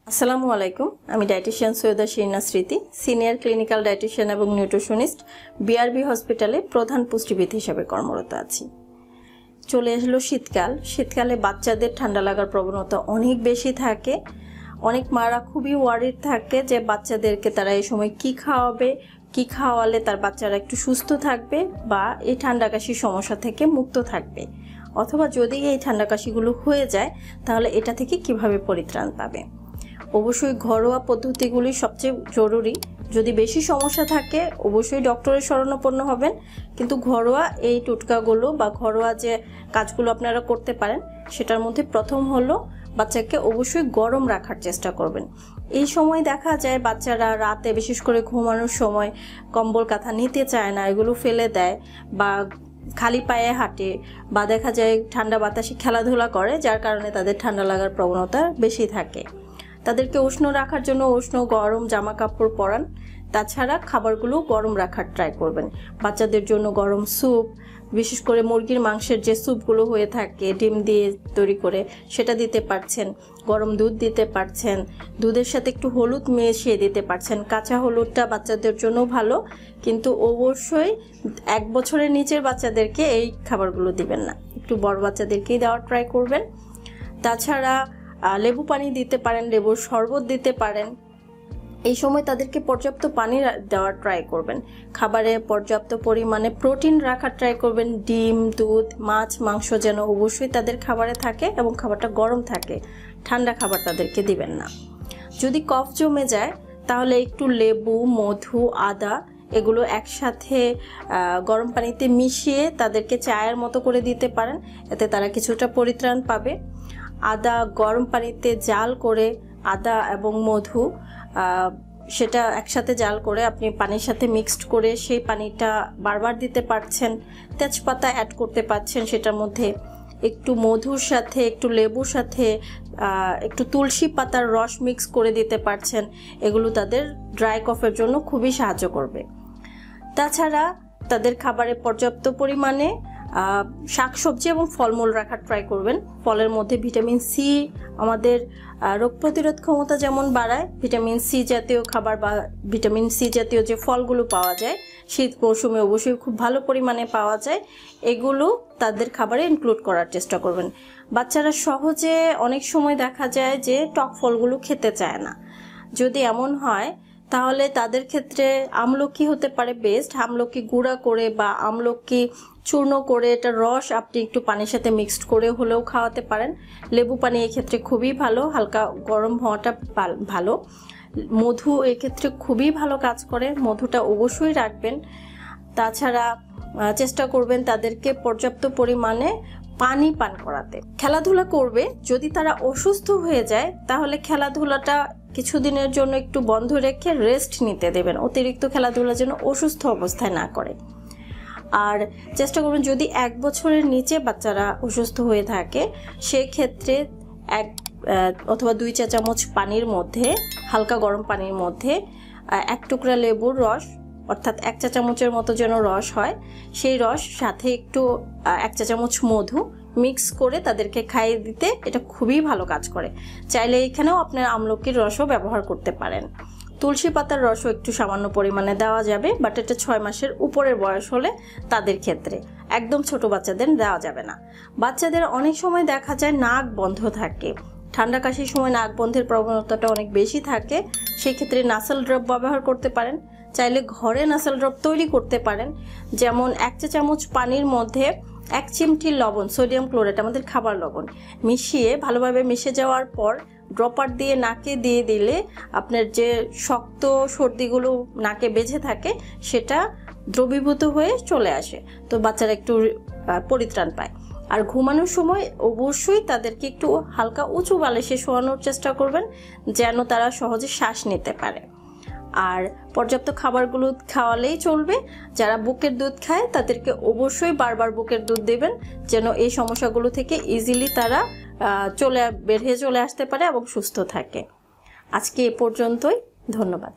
আসসালামু আলাইকুম। আমি ডায়েটিশিয়ান সৈয়দা শিরিনা স্মৃতি, সিনিয়র ক্লিনিক্যাল ডায়েটিশিয়ান এবং নিউট্রিশনিস্ট, বিআরবি হসপিটালে প্রধান পুষ্টিবিদ হিসেবে কর্মরত আছি। চলে এলো শীতকাল। শীতকালে বাচ্চাদের ঠান্ডা লাগার প্রবণতা অনেক বেশি থাকে। অনেক মারা খুবই ওয়ারিড থাকে যে বাচ্চাদেরকে তারা এই সময় কি খাওয়াবে, কি খাওয়ালে তার বাচ্চারা একটু সুস্থ থাকবে বা এই ঠান্ডা কাশির সমস্যা থেকে মুক্ত থাকবে, অথবা যদি এই ঠান্ডা কাশিগুলো হয়ে যায় তাহলে এটা থেকে কিভাবে পরিত্রাণ পাবে। অবশ্যই ঘরোয়া পদ্ধতিগুলি সবচেয়ে জরুরি। যদি বেশি সমস্যা থাকে অবশ্যই ডক্টরের শরণাপন্ন হবেন, কিন্তু ঘরোয়া এই টোটকাগুলো বা ঘরোয়া যে কাজগুলো আপনারা করতে পারেন সেটার মধ্যে প্রথম হলো বাচ্চাকে অবশ্যই গরম রাখার চেষ্টা করবেন। এই সময় দেখা যায় বাচ্চারা রাতে বিশেষ করে ঘুমানোর সময় কম্বল কাঁথা নিতে চায় না, এগুলো ফেলে দেয় বা খালি পায়ে হাঁটে বা দেখা যায় ঠান্ডা বাতাসে খেলাধুলা করে, যার কারণে তাদের ঠান্ডা লাগার প্রবণতা বেশি থাকে। তাদেরকে উষ্ণ রাখার জন্য উষ্ণ গরম জামা কাপড় পরান। তাছাড়া খাবারগুলো গরম রাখার ট্রাই করবেন। বাচ্চাদের জন্য গরম স্যুপ, বিশেষ করে মুরগির মাংসের যে স্যুপগুলো হয়ে থাকে ডিম দিয়ে তৈরি করে সেটা দিতে পারছেন। গরম দুধ দিতে পারছেন, দুধের সাথে একটু হলুদ মিশিয়ে দিতে পারছেন। কাঁচা হলুদটা বাচ্চাদের জন্য ভালো, কিন্তু অবশ্যই 1 বছরের নিচের বাচ্চাদেরকে এই খাবারগুলো দিবেন না, একটু বড় বাচ্চাদেরকেই দেওয়ার ট্রাই করবেন। তাছাড়া লেবু পানি দিতে পারেন, লেবুর শরবত দিতে পারেন। এই সময় তাদেরকে পর্যাপ্ত পানি দেওয়ার ট্রাই করবেন। খাবারে পর্যাপ্ত পরিমাণে প্রোটিন রাখার ট্রাই করবেন। ডিম, দুধ, মাছ, মাংস যেন অবশ্যই তাদের খাবারে থাকে এবং খাবারটা গরম থাকে। ঠান্ডা খাবার তাদেরকে দিবেন না। যদি কফ জমে যায় তাহলে একটু লেবু, মধু, আদা এগুলো একসাথে গরম পানিতে মিশিয়ে তাদেরকে চায়ের মতো করে দিতে পারেন, এতে তারা কিছুটা পরিত্রাণ পাবে। আদা গরম পানিতে জাল করে, আদা এবং মধু সেটা একসাথে জাল করে আপনি পানির সাথে মিক্সড করে সেই পানিটা বারবার দিতে পারছেন। তেজপাতা অ্যাড করতে পারছেন সেটার মধ্যে, একটু মধুর সাথে একটু লেবুর সাথে একটু তুলসী পাতার রস মিক্স করে দিতে পারছেন। এগুলো তাদের ড্রাই কফের জন্য খুবই সাহায্য করবে। তাছাড়া তাদের খাবারে পর্যাপ্ত পরিমাণে শাকসবজি এবং ফলমূল রাখার ট্রাই করবেন। ফলের মধ্যে ভিটামিন সি আমাদের রোগ প্রতিরোধ ক্ষমতা যেমন বাড়ায়, ভিটামিন সি জাতীয় খাবার বা ভিটামিন সি জাতীয় যে ফলগুলো পাওয়া যায় শীত মৌসুমে অবশ্যই খুব ভালো পরিমাণে পাওয়া যায়, এগুলো তাদের খাবারে ইনক্লুড করার চেষ্টা করবেন। বাচ্চারা সহজে অনেক সময় দেখা যায় যে টক ফলগুলো খেতে চায় না। যদি এমন হয় তাহলে তাদের ক্ষেত্রে আমলকি হতে পারে বেস্ট। আমলকি গুঁড়া করে বা আমলকি চূর্ণ করে এটা রস আপনি একটু পানির সাথে মিক্সড করে হলেও খাওয়াতে পারেন। লেবু পানি এক্ষেত্রে খুবই ভালো, হালকা গরম হওয়াটা ভালো। মধু এক্ষেত্রে খুবই ভালো কাজ করে, মধুটা অবশ্যই রাখবেন। তাছাড়া চেষ্টা করবেন তাদেরকে পর্যাপ্ত পরিমাণে পানি পান করাতে। খেলাধুলা করবে। যদি তারা অসুস্থ হয়ে যায় তাহলে খেলাধুলাটা কিছুদিনের জন্য একটু বন্ধ রেখে রেস্ট নিতে দেবেন। অতিরিক্ত খেলাধুলা যেন অসুস্থ অবস্থায় না করে। আর চেষ্টা করবেন যদি 1 বছরের নিচে বাচ্চারা অসুস্থ হয়ে থাকে সেক্ষেত্রে 1 অথবা 2 চা চামচ পানির মধ্যে, হালকা গরম পানির মধ্যে 1 টুকরা লেবুর রস, অর্থাৎ 1 চা চামচের মতো যেন রস হয়, সেই রস সাথে একটু 1 চা চামচ মধু মিক্স করে তাদেরকে খাইয়ে দিতে এটা খুবই ভালো কাজ করে। চাইলে এখানেও আপনার আমলকির রসও ব্যবহার করতে পারেন। তুলসী পাতার রসও একটু সামান্য পরিমাণে দেওয়া যাবে, বাট এটা 6 মাসের উপরের বয়স হলে তাদের ক্ষেত্রে, একদম ছোট বাচ্চাদের দেওয়া যাবে না। বাচ্চাদের অনেক সময় দেখা যায় নাক বন্ধ থাকে, ঠান্ডা কাশির সময় নাক বন্ধের প্রবণতাটা অনেক বেশি থাকে, সেই ক্ষেত্রে নাসাল ড্রপ ব্যবহার করতে পারেন। চাইলে ঘরে নাসাল ড্রপ তৈরি করতে পারেন। যেমন 1 চা চামচ পানির মধ্যে 1 চিমটি লবণ, সোডিয়াম ক্লোরাইড আমাদের খাবার লবণ, মিশিয়ে ভালোভাবে মিশে যাওয়ার পর ড্রপার দিয়ে নাকে দিয়ে দিলে আপনার যে শক্ত সর্দিগুলো নাকে বেঁধে থাকে সেটা দ্রবীভূত হয়ে চলে আসে, তো বাচ্চারা একটু পরিত্রাণ পায়। আর ঘুমানোর সময় অবশ্যই তাদেরকে একটু হালকা উঁচু বালিশে শোয়ানোর চেষ্টা করবেন যেন তারা সহজে শ্বাস নিতে পারে। আর পর্যাপ্ত খাবারগুলো খাওয়ালেই চলবে। যারা বুকের দুধ খায় তাদেরকে অবশ্যই বারবার বুকের দুধ দেবেন যেন এই সমস্যাগুলো থেকে ইজিলি তারা বের হয়ে চলে আসতে পারে এবং সুস্থ থাকে। আজকে এ পর্যন্তই। ধন্যবাদ।